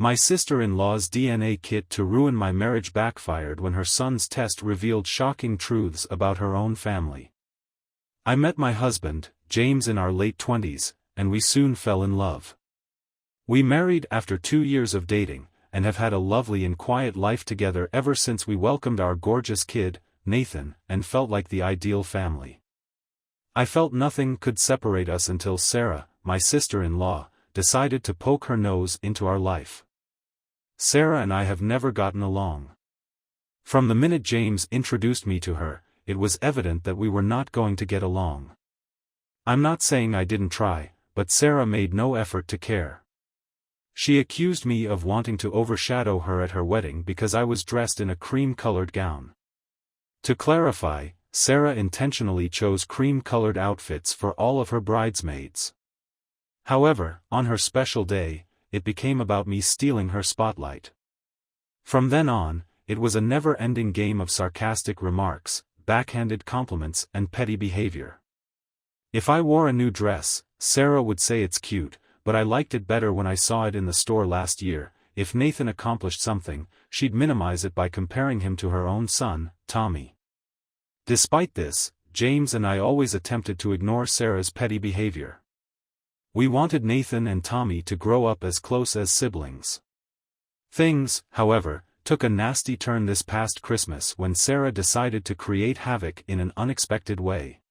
My sister-in-law's DNA kit to ruin my marriage backfired when her son's test revealed shocking truths about her own family. I met my husband, James, in our late 20s, and we soon fell in love. We married after 2 years of dating, and have had a lovely and quiet life together ever since we welcomed our gorgeous kid, Nathan, and felt like the ideal family. I felt nothing could separate us until Sarah, my sister-in-law, decided to poke her nose into our life. Sarah and I have never gotten along. From the minute James introduced me to her, it was evident that we were not going to get along. I'm not saying I didn't try, but Sarah made no effort to care. She accused me of wanting to overshadow her at her wedding because I was dressed in a cream-colored gown. To clarify, Sarah intentionally chose cream-colored outfits for all of her bridesmaids. However, on her special day, it became about me stealing her spotlight. From then on, it was a never-ending game of sarcastic remarks, backhanded compliments, and petty behavior. If I wore a new dress, Sarah would say it's cute, but I liked it better when I saw it in the store last year. If Nathan accomplished something, she'd minimize it by comparing him to her own son, Tommy. Despite this, James and I always attempted to ignore Sarah's petty behavior. We wanted Nathan and Tommy to grow up as close as siblings. Things, however, took a nasty turn this past Christmas when Sarah decided to create havoc in an unexpected way.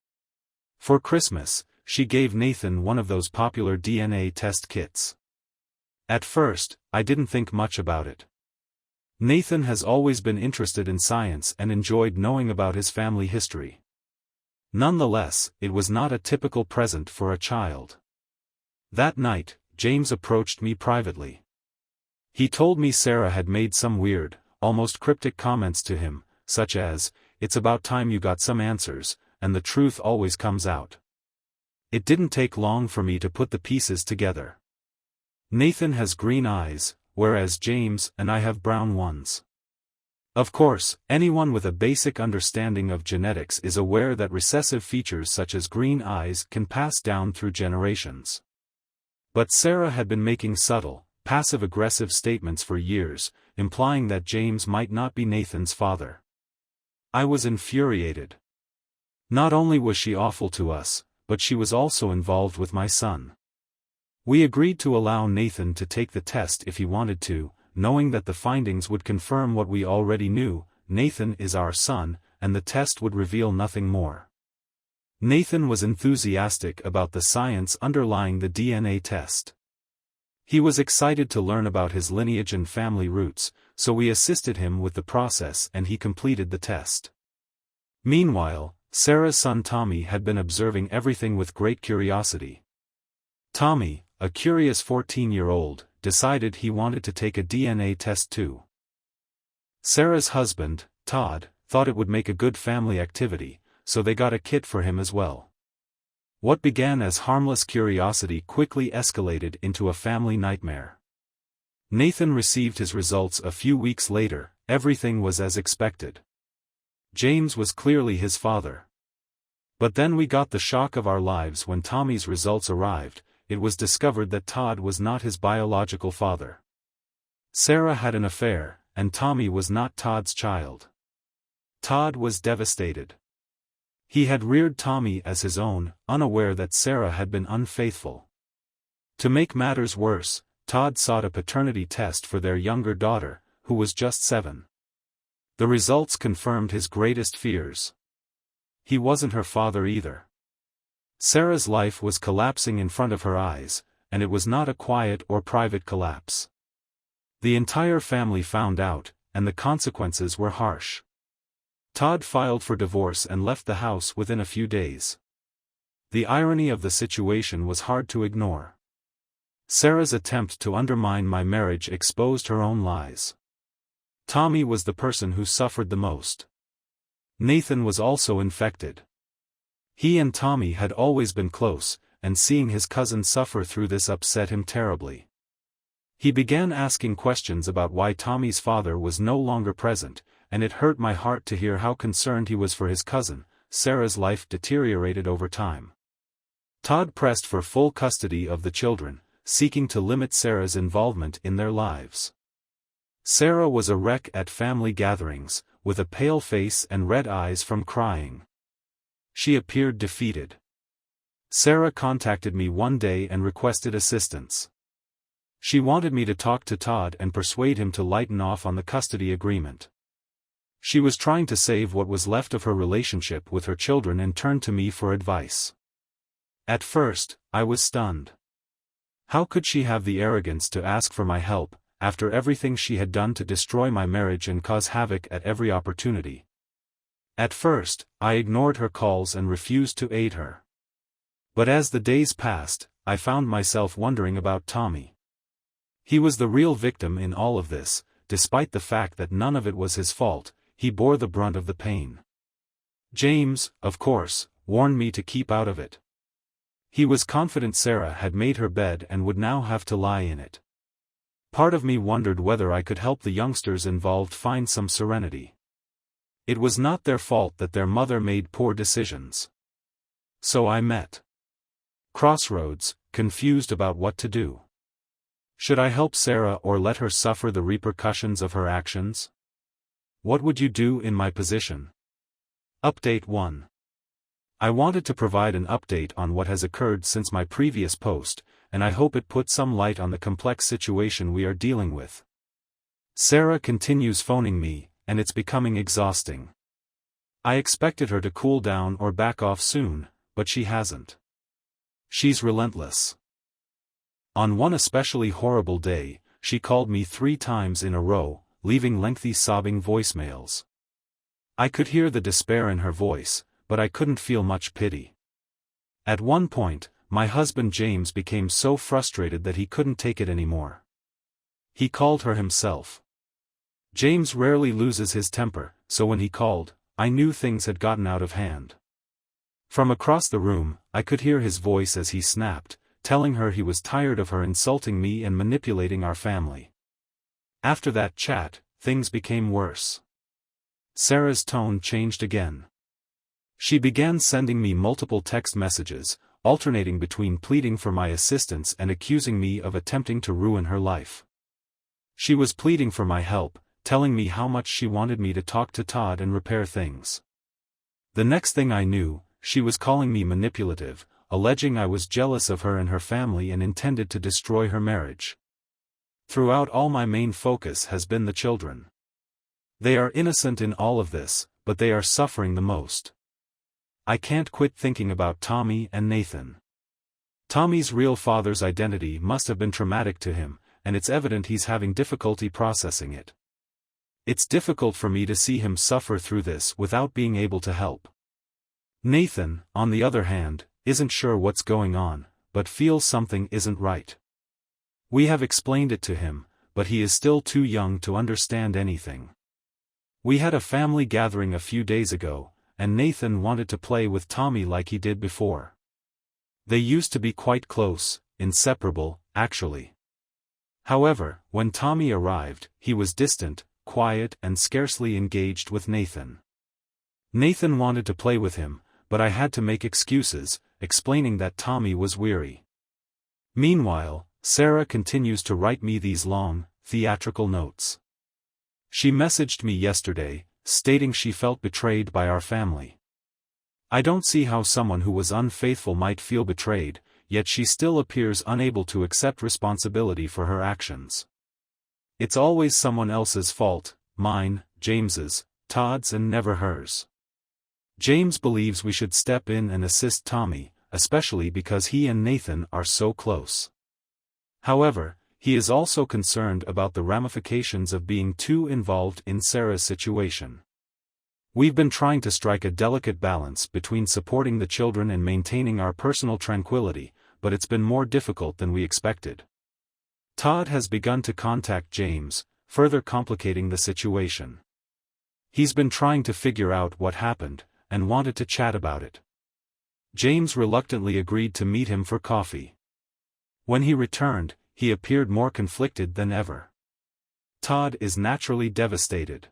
For Christmas, she gave Nathan one of those popular DNA test kits. At first, I didn't think much about it. Nathan has always been interested in science and enjoyed knowing about his family history. Nonetheless, it was not a typical present for a child. That night, James approached me privately. He told me Sarah had made some weird, almost cryptic comments to him, such as, "It's about time you got some answers, and the truth always comes out." It didn't take long for me to put the pieces together. Nathan has green eyes, whereas James and I have brown ones. Of course, anyone with a basic understanding of genetics is aware that recessive features such as green eyes can pass down through generations. But Sarah had been making subtle, passive-aggressive statements for years, implying that James might not be Nathan's father. I was infuriated. Not only was she awful to us, but she was also involved with my son. We agreed to allow Nathan to take the test if he wanted to, knowing that the findings would confirm what we already knew: Nathan is our son, and the test would reveal nothing more. Nathan was enthusiastic about the science underlying the DNA test. He was excited to learn about his lineage and family roots, so we assisted him with the process and he completed the test. Meanwhile, Sarah's son Tommy had been observing everything with great curiosity. Tommy, a curious 14-year-old, decided he wanted to take a DNA test too. Sarah's husband, Todd, thought it would make a good family activity, so they got a kit for him as well. What began as harmless curiosity quickly escalated into a family nightmare. Nathan received his results a few weeks later. Everything was as expected. James was clearly his father. But then we got the shock of our lives when Tommy's results arrived. It was discovered that Todd was not his biological father. Sarah had an affair, and Tommy was not Todd's child. Todd was devastated. He had reared Tommy as his own, unaware that Sarah had been unfaithful. To make matters worse, Todd sought a paternity test for their younger daughter, who was just 7. The results confirmed his greatest fears. He wasn't her father either. Sarah's life was collapsing in front of her eyes, and it was not a quiet or private collapse. The entire family found out, and the consequences were harsh. Todd filed for divorce and left the house within a few days. The irony of the situation was hard to ignore. Sarah's attempt to undermine my marriage exposed her own lies. Tommy was the person who suffered the most. Nathan was also infected. He and Tommy had always been close, and seeing his cousin suffer through this upset him terribly. He began asking questions about why Tommy's father was no longer present, and it hurt my heart to hear how concerned he was for his cousin. Sarah's life deteriorated over time. Todd pressed for full custody of the children, seeking to limit Sarah's involvement in their lives. Sarah was a wreck at family gatherings, with a pale face and red eyes from crying. She appeared defeated. Sarah contacted me one day and requested assistance. She wanted me to talk to Todd and persuade him to lighten off on the custody agreement. She was trying to save what was left of her relationship with her children and turned to me for advice. At first, I was stunned. How could she have the arrogance to ask for my help, after everything she had done to destroy my marriage and cause havoc at every opportunity? At first, I ignored her calls and refused to aid her. But as the days passed, I found myself wondering about Tommy. He was the real victim in all of this, despite the fact that none of it was his fault. He bore the brunt of the pain. James, of course, warned me to keep out of it. He was confident Sarah had made her bed and would now have to lie in it. Part of me wondered whether I could help the youngsters involved find some serenity. It was not their fault that their mother made poor decisions. So I met crossroads, confused about what to do. Should I help Sarah or let her suffer the repercussions of her actions? What would you do in my position? Update 1. I wanted to provide an update on what has occurred since my previous post, and I hope it puts some light on the complex situation we are dealing with. Sarah continues phoning me, and it's becoming exhausting. I expected her to cool down or back off soon, but she hasn't. She's relentless. On one especially horrible day, she called me 3 times in a row, leaving lengthy sobbing voicemails. I could hear the despair in her voice, but I couldn't feel much pity. At one point, my husband James became so frustrated that he couldn't take it anymore. He called her himself. James rarely loses his temper, so when he called, I knew things had gotten out of hand. From across the room, I could hear his voice as he snapped, telling her he was tired of her insulting me and manipulating our family. After that chat, things became worse. Sarah's tone changed again. She began sending me multiple text messages, alternating between pleading for my assistance and accusing me of attempting to ruin her life. She was pleading for my help, telling me how much she wanted me to talk to Todd and repair things. The next thing I knew, she was calling me manipulative, alleging I was jealous of her and her family and intended to destroy her marriage. Throughout all, my main focus has been the children. They are innocent in all of this, but they are suffering the most. I can't quit thinking about Tommy and Nathan. Tommy's real father's identity must have been traumatic to him, and it's evident he's having difficulty processing it. It's difficult for me to see him suffer through this without being able to help. Nathan, on the other hand, isn't sure what's going on, but feels something isn't right. We have explained it to him, but he is still too young to understand anything. We had a family gathering a few days ago, and Nathan wanted to play with Tommy like he did before. They used to be quite close, inseparable, actually. However, when Tommy arrived, he was distant, quiet and scarcely engaged with Nathan. Nathan wanted to play with him, but I had to make excuses, explaining that Tommy was weary. Meanwhile, Sarah continues to write me these long, theatrical notes. She messaged me yesterday, stating she felt betrayed by our family. I don't see how someone who was unfaithful might feel betrayed, yet she still appears unable to accept responsibility for her actions. It's always someone else's fault, mine, James's, Todd's and never hers. James believes we should step in and assist Tommy, especially because he and Nathan are so close. However, he is also concerned about the ramifications of being too involved in Sarah's situation. We've been trying to strike a delicate balance between supporting the children and maintaining our personal tranquility, but it's been more difficult than we expected. Todd has begun to contact James, further complicating the situation. He's been trying to figure out what happened, and wanted to chat about it. James reluctantly agreed to meet him for coffee. When he returned, he appeared more conflicted than ever. Todd is naturally devastated.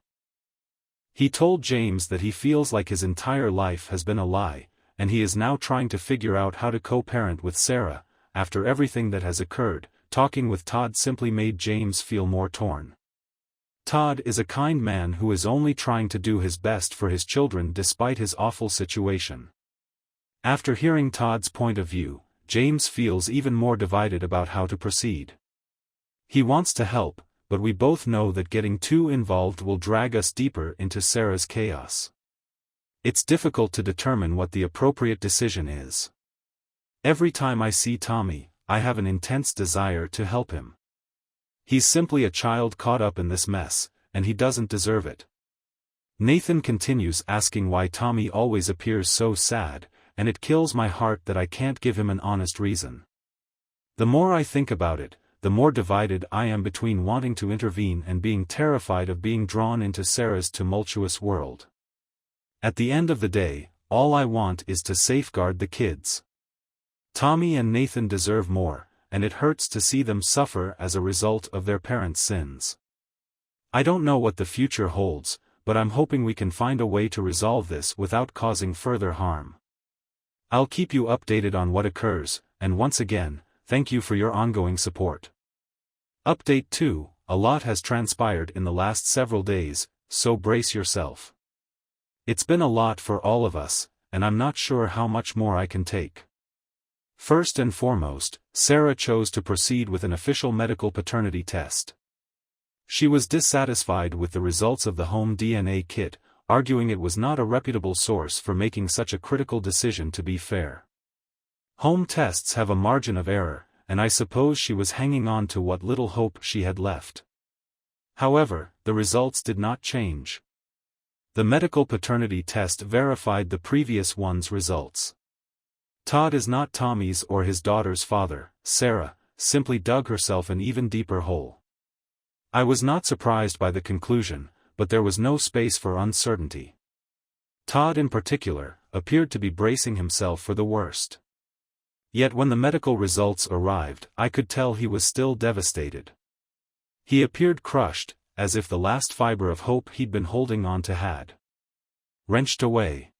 He told James that he feels like his entire life has been a lie, and he is now trying to figure out how to co-parent with Sarah, after everything that has occurred, talking with Todd simply made James feel more torn. Todd is a kind man who is only trying to do his best for his children despite his awful situation. After hearing Todd's point of view, James feels even more divided about how to proceed. He wants to help, but we both know that getting too involved will drag us deeper into Sarah's chaos. It's difficult to determine what the appropriate decision is. Every time I see Tommy, I have an intense desire to help him. He's simply a child caught up in this mess, and he doesn't deserve it. Nathan continues asking why Tommy always appears so sad, and it kills my heart that I can't give him an honest reason. The more I think about it, the more divided I am between wanting to intervene and being terrified of being drawn into Sarah's tumultuous world. At the end of the day, all I want is to safeguard the kids. Tommy and Nathan deserve more, and it hurts to see them suffer as a result of their parents' sins. I don't know what the future holds, but I'm hoping we can find a way to resolve this without causing further harm. I'll keep you updated on what occurs, and once again, thank you for your ongoing support. Update 2: a lot has transpired in the last several days, so brace yourself. It's been a lot for all of us, and I'm not sure how much more I can take. First and foremost, Sarah chose to proceed with an official medical paternity test. She was dissatisfied with the results of the home DNA kit, arguing it was not a reputable source for making such a critical decision to be fair. Home tests have a margin of error, and I suppose she was hanging on to what little hope she had left. However, the results did not change. The medical paternity test verified the previous one's results. Todd is not Tommy's or his daughter's father. Sarah simply dug herself an even deeper hole. I was not surprised by the conclusion, but there was no space for uncertainty. Todd in particular appeared to be bracing himself for the worst. Yet when the medical results arrived, I could tell he was still devastated. He appeared crushed, as if the last fiber of hope he'd been holding on to had wrenched away.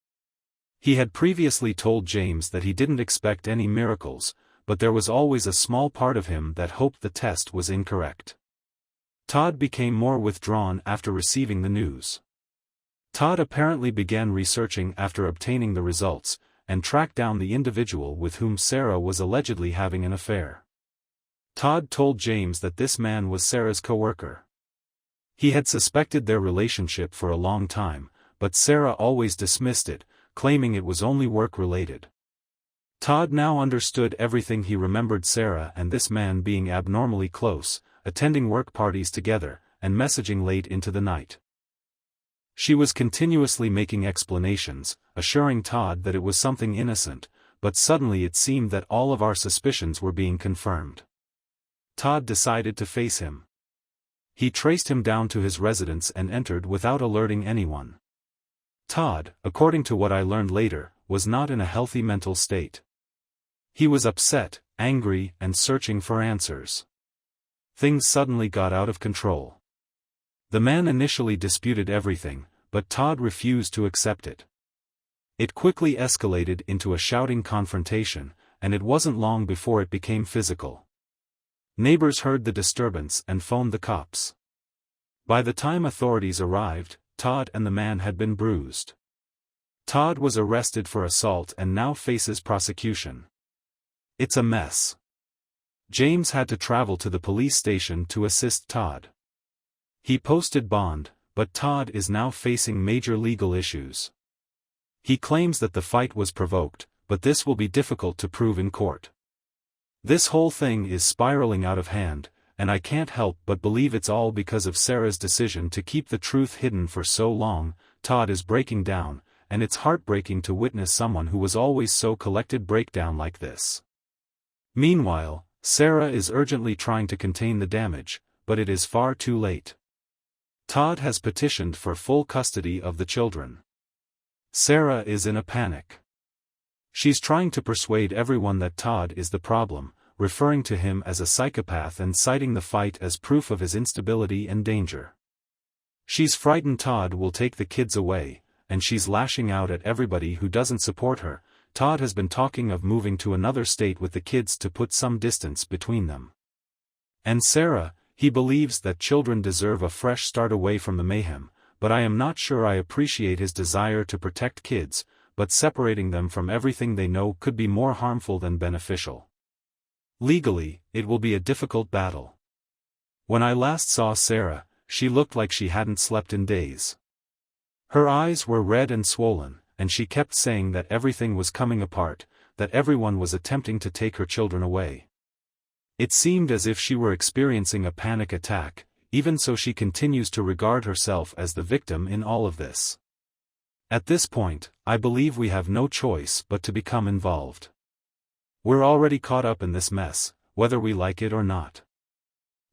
He had previously told James that he didn't expect any miracles, but there was always a small part of him that hoped the test was incorrect. Todd became more withdrawn after receiving the news. Todd apparently began researching after obtaining the results, and tracked down the individual with whom Sarah was allegedly having an affair. Todd told James that this man was Sarah's coworker. He had suspected their relationship for a long time, but Sarah always dismissed it, claiming it was only work-related. Todd now understood everything. He remembered Sarah and this man being abnormally close, attending work parties together, and messaging late into the night. She was continuously making explanations, assuring Todd that it was something innocent, but suddenly it seemed that all of our suspicions were being confirmed. Todd decided to face him. He traced him down to his residence and entered without alerting anyone. Todd, according to what I learned later, was not in a healthy mental state. He was upset, angry, and searching for answers. Things suddenly got out of control. The man initially disputed everything, but Todd refused to accept it. It quickly escalated into a shouting confrontation, and it wasn't long before it became physical. Neighbors heard the disturbance and phoned the cops. By the time authorities arrived, Todd and the man had been bruised. Todd was arrested for assault and now faces prosecution. It's a mess. James had to travel to the police station to assist Todd. He posted bond, but Todd is now facing major legal issues. He claims that the fight was provoked, but this will be difficult to prove in court. This whole thing is spiraling out of hand, and I can't help but believe it's all because of Sarah's decision to keep the truth hidden for so long. Todd is breaking down, and it's heartbreaking to witness someone who was always so collected break down like this. Meanwhile, Sarah is urgently trying to contain the damage, but it is far too late. Todd has petitioned for full custody of the children. Sarah is in a panic. She's trying to persuade everyone that Todd is the problem, referring to him as a psychopath and citing the fight as proof of his instability and danger. She's frightened Todd will take the kids away, and she's lashing out at everybody who doesn't support her, Todd has been talking of moving to another state with the kids to put some distance between them. And Sarah, he believes that children deserve a fresh start away from the mayhem, but I am not sure I appreciate his desire to protect kids, but separating them from everything they know could be more harmful than beneficial. Legally, it will be a difficult battle. When I last saw Sarah, she looked like she hadn't slept in days. Her eyes were red and swollen, and she kept saying that everything was coming apart, that everyone was attempting to take her children away. It seemed as if she were experiencing a panic attack, even so she continues to regard herself as the victim in all of this. At this point, I believe we have no choice but to become involved. We're already caught up in this mess, whether we like it or not.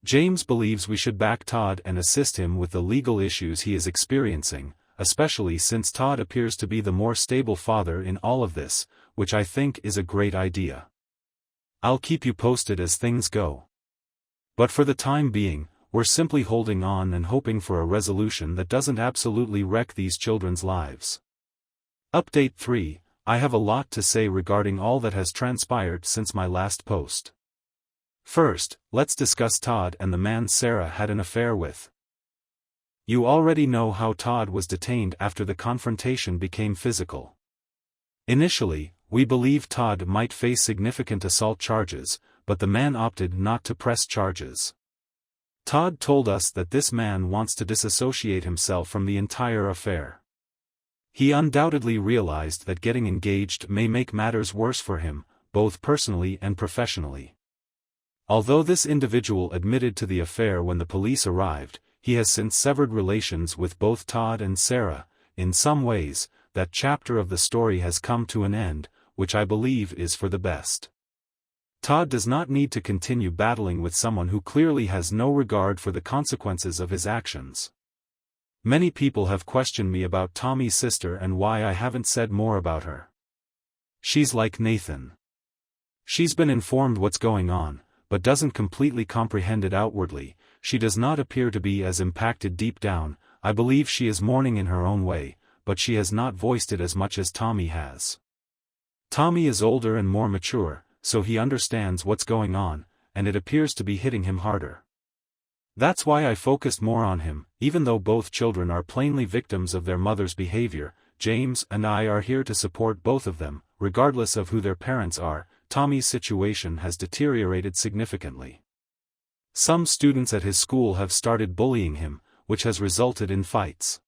James believes we should back Todd and assist him with the legal issues he is experiencing, especially since Todd appears to be the more stable father in all of this, which I think is a great idea. I'll keep you posted as things go. But for the time being, we're simply holding on and hoping for a resolution that doesn't absolutely wreck these children's lives. Update 3. I have a lot to say regarding all that has transpired since my last post. First, let's discuss Todd and the man Sarah had an affair with. You already know how Todd was detained after the confrontation became physical. Initially, we believed Todd might face significant assault charges, but the man opted not to press charges. Todd told us that this man wants to disassociate himself from the entire affair. He undoubtedly realized that getting engaged may make matters worse for him, both personally and professionally. Although this individual admitted to the affair when the police arrived, he has since severed relations with both Todd and Sarah. In some ways, that chapter of the story has come to an end, which I believe is for the best. Todd does not need to continue battling with someone who clearly has no regard for the consequences of his actions. Many people have questioned me about Tommy's sister and why I haven't said more about her. She's like Nathan. She's been informed what's going on, but doesn't completely comprehend it outwardly. She does not appear to be as impacted deep down. I believe she is mourning in her own way, but she has not voiced it as much as Tommy has. Tommy is older and more mature, so he understands what's going on, and it appears to be hitting him harder. That's why I focused more on him. Even though both children are plainly victims of their mother's behavior, James and I are here to support both of them, regardless of who their parents are. Tommy's situation has deteriorated significantly. Some students at his school have started bullying him, which has resulted in fights.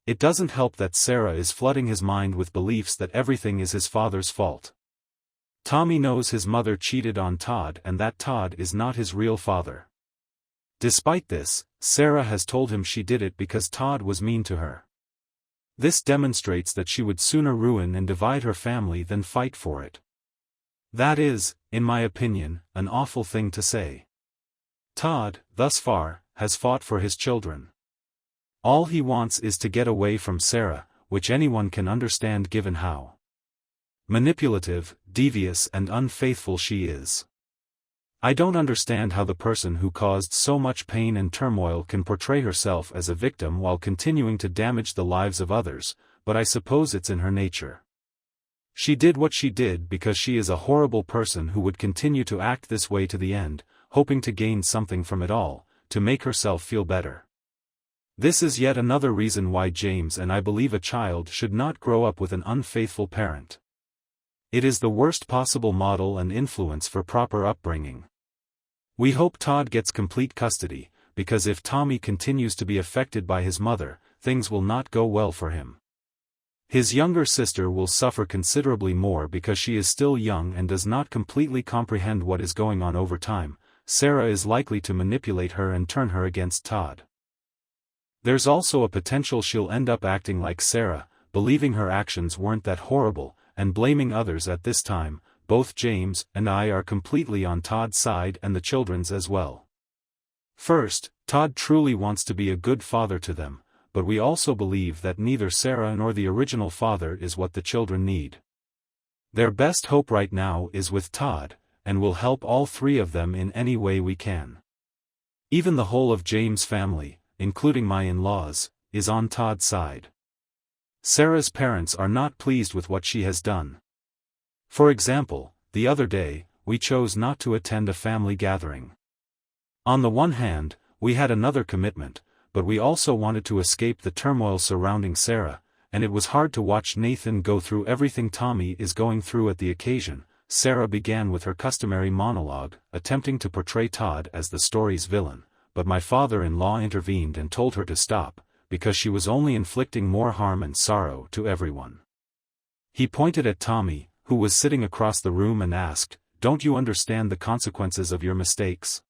It doesn't help that Sarah is flooding his mind with beliefs that everything is his father's fault. Tommy knows his mother cheated on Todd and that Todd is not his real father. Despite this, Sarah has told him she did it because Todd was mean to her. This demonstrates that she would sooner ruin and divide her family than fight for it. That is, in my opinion, an awful thing to say. Todd, thus far, has fought for his children. All he wants is to get away from Sarah, which anyone can understand given how manipulative, devious and unfaithful she is. I don't understand how the person who caused so much pain and turmoil can portray herself as a victim while continuing to damage the lives of others, but I suppose it's in her nature. She did what she did because she is a horrible person who would continue to act this way to the end, hoping to gain something from it all, to make herself feel better. This is yet another reason why James and I believe a child should not grow up with an unfaithful parent. It is the worst possible model and influence for proper upbringing. We hope Todd gets complete custody, because if Tommy continues to be affected by his mother, things will not go well for him. His younger sister will suffer considerably more because she is still young and does not completely comprehend what is going on over time. Sarah is likely to manipulate her and turn her against Todd. There's also a potential she'll end up acting like Sarah, believing her actions weren't that horrible, and blaming others. At this time, both James and I are completely on Todd's side and the children's as well. First, Todd truly wants to be a good father to them, but we also believe that neither Sarah nor the original father is what the children need. Their best hope right now is with Todd, and we'll help all three of them in any way we can. Even the whole of James' family, including my in-laws, is on Todd's side. Sarah's parents are not pleased with what she has done. For example, the other day, we chose not to attend a family gathering. On the one hand, we had another commitment, but we also wanted to escape the turmoil surrounding Sarah, and it was hard to watch Nathan go through everything Tommy is going through at the occasion. Sarah began with her customary monologue, attempting to portray Todd as the story's villain, but my father-in-law intervened and told her to stop, because she was only inflicting more harm and sorrow to everyone. He pointed at Tommy, who was sitting across the room, and asked, "Don't you understand the consequences of your mistakes?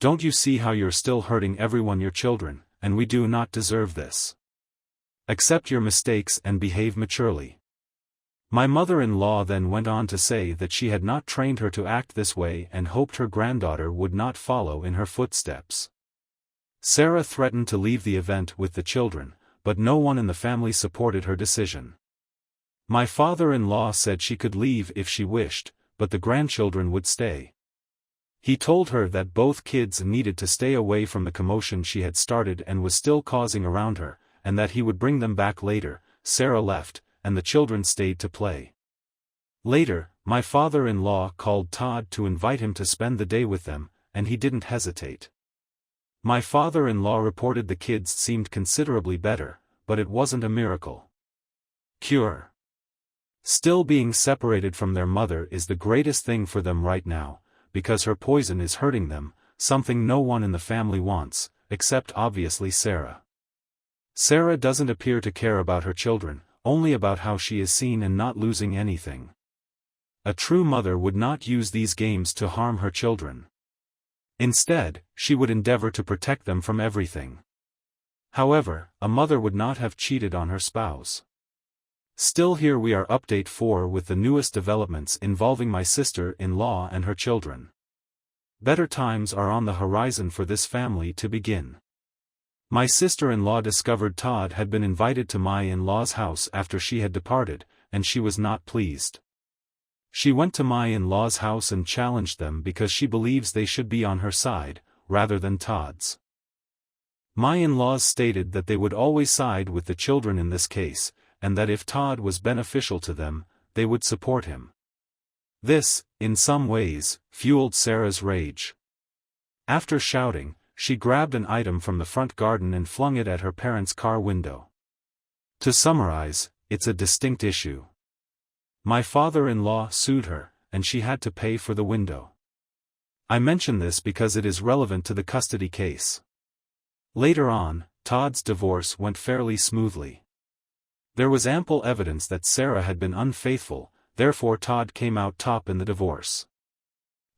Don't you see how you're still hurting everyone, your children, and we do not deserve this? Accept your mistakes and behave maturely." My mother-in-law then went on to say that she had not trained her to act this way and hoped her granddaughter would not follow in her footsteps. Sarah threatened to leave the event with the children, but no one in the family supported her decision. My father-in-law said she could leave if she wished, but the grandchildren would stay. He told her that both kids needed to stay away from the commotion she had started and was still causing around her, and that he would bring them back later. Sarah left, and the children stayed to play. Later, my father-in-law called Todd to invite him to spend the day with them, and he didn't hesitate. My father-in-law reported the kids seemed considerably better, but it wasn't a miracle cure. Still, being separated from their mother is the greatest thing for them right now, because her poison is hurting them, something no one in the family wants, except obviously Sarah. Sarah doesn't appear to care about her children, only about how she is seen and not losing anything. A true mother would not use these games to harm her children. Instead, she would endeavor to protect them from everything. However, a mother would not have cheated on her spouse. Still, here we are, update 4, with the newest developments involving my sister-in-law and her children. Better times are on the horizon for this family to begin. My sister-in-law discovered Todd had been invited to my in-law's house after she had departed, and she was not pleased. She went to my in-law's house and challenged them because she believes they should be on her side, rather than Todd's. My in-laws stated that they would always side with the children in this case, and that if Todd was beneficial to them, they would support him. This, in some ways, fueled Sarah's rage. After shouting, she grabbed an item from the front garden and flung it at her parents' car window. To summarize, it's a distinct issue. My father-in-law sued her, and she had to pay for the window. I mention this because it is relevant to the custody case. Later on, Todd's divorce went fairly smoothly. There was ample evidence that Sarah had been unfaithful, therefore Todd came out top in the divorce.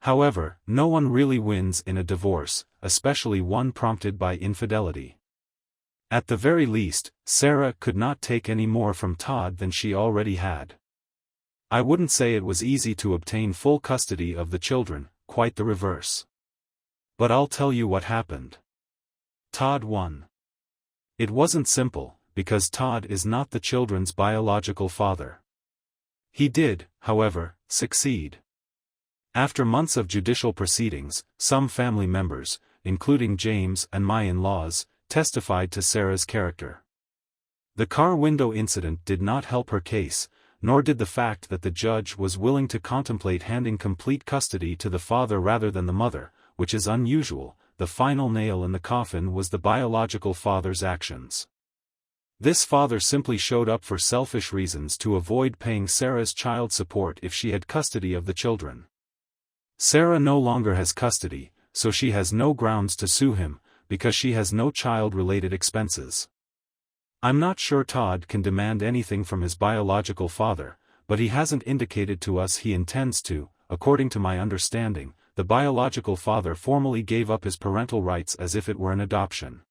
However, no one really wins in a divorce, especially one prompted by infidelity. At the very least, Sarah could not take any more from Todd than she already had. I wouldn't say it was easy to obtain full custody of the children, quite the reverse. But I'll tell you what happened. Todd won. It wasn't simple, because Todd is not the children's biological father. He did, however, succeed. After months of judicial proceedings, some family members, including James and my in-laws, testified to Sarah's character. The car window incident did not help her case, nor did the fact that the judge was willing to contemplate handing complete custody to the father rather than the mother, which is unusual. The final nail in the coffin was the biological father's actions. This father simply showed up for selfish reasons to avoid paying Sarah's child support if she had custody of the children. Sarah no longer has custody, so she has no grounds to sue him, because she has no child-related expenses. I'm not sure Todd can demand anything from his biological father, but he hasn't indicated to us he intends to. According to my understanding, the biological father formally gave up his parental rights as if it were an adoption.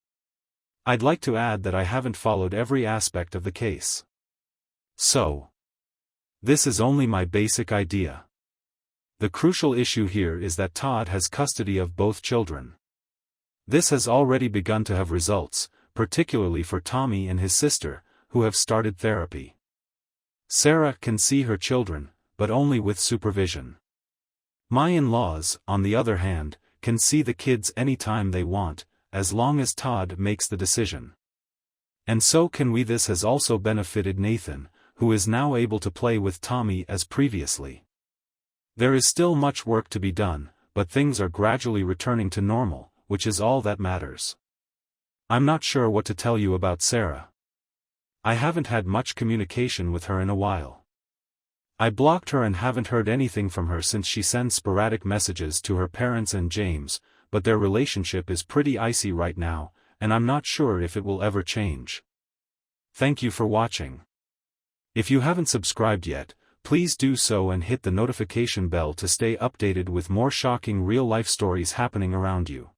I'd like to add that I haven't followed every aspect of the case. So, this is only my basic idea. The crucial issue here is that Todd has custody of both children. This has already begun to have results, particularly for Tommy and his sister, who have started therapy. Sarah can see her children, but only with supervision. My in-laws, on the other hand, can see the kids anytime they want, as long as Todd makes the decision. And so can we. This has also benefited Nathan, who is now able to play with Tommy as previously. There is still much work to be done, but things are gradually returning to normal, which is all that matters. I'm not sure what to tell you about Sarah. I haven't had much communication with her in a while. I blocked her and haven't heard anything from her since she sends sporadic messages to her parents and James, but their relationship is pretty icy right now, and I'm not sure if it will ever change. Thank you for watching. If you haven't subscribed yet, please do so and hit the notification bell to stay updated with more shocking real-life stories happening around you.